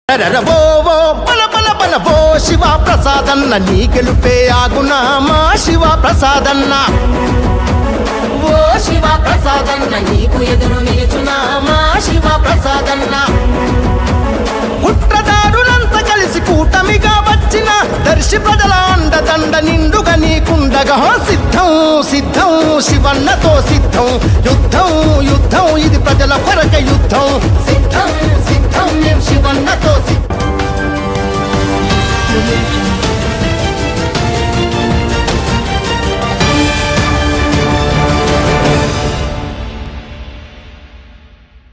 ఓ శివ ప్రసాదన్న నీ గెలుపే ఆగునా మా శివ ప్రసాదన్న ఓ శివ ప్రసాదన్న నీకు ఎదురు నిలుచునా మా శివ ప్రసాదన్న కుట్రదారులంత కలిసి కూటమిగా వచ్చిన దర్శి ప్రజల అండదండ నిండుగా నీకుండగా సిద్ధం సిద్ధం శివన్నతో సిద్ధం యుద్ధం యుద్ధం ఇది ప్రజల కొరక యుద్ధం సిద్ధం సిద్ధం మేము శివన్నతో సిద్ధం.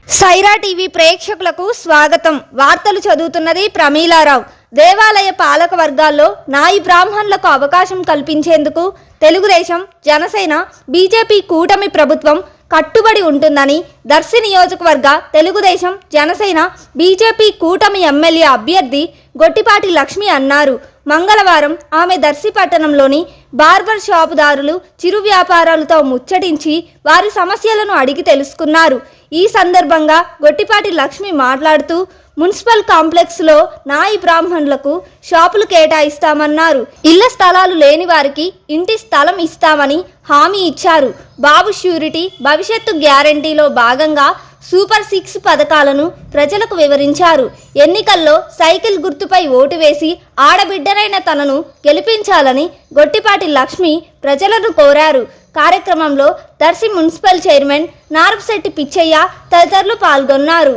సైరా టీవీ ప్రేక్షకులకు స్వాగతం. వార్తలు చదువుతున్నది ప్రమీలారావు. దేవాలయ పాలక వర్గాల్లో నాయి బ్రాహ్మణులకు అవకాశం కల్పించేందుకు తెలుగుదేశం, జనసేన, బీజేపీ కూటమి ప్రభుత్వం కట్టుబడి ఉంటుందని దర్శి నియోజకవర్గ తెలుగుదేశం, జనసేన, బీజేపీ కూటమి ఎమ్మెల్యే అభ్యర్థి గొట్టిపాటి లక్ష్మి అన్నారు. మంగళవారం ఆమె దర్శి పట్టణంలోని బార్బర్ షాపుదారులు, చిరు వ్యాపారాలతో ముచ్చటించి వారి సమస్యలను అడిగి తెలుసుకున్నారు. ఈ సందర్భంగా గొట్టిపాటి లక్ష్మి మాట్లాడుతూ మున్సిపల్ కాంప్లెక్స్ లో నాయి బ్రాహ్మణులకు షాపులు కేటాయిస్తామన్నారు. ఇళ్ల స్థలాలు లేని వారికి ఇంటి స్థలం ఇస్తామని హామీ ఇచ్చారు. బాబు ష్యూరిటీ, భవిష్యత్తు గ్యారంటీలో భాగంగా సూపర్ 6 పథకాలను ప్రజలకు వివరించారు. ఎన్నికల్లో సైకిల్ గుర్తుపై ఓటు వేసి ఆడబిడ్డనైన తనను గెలిపించాలని గొట్టిపాటి లక్ష్మి ప్రజలను కోరారు. కార్యక్రమంలో దర్శి మున్సిపల్ చైర్మన్ నార్పశెట్టి పిచ్చయ్య తదితరులు పాల్గొన్నారు.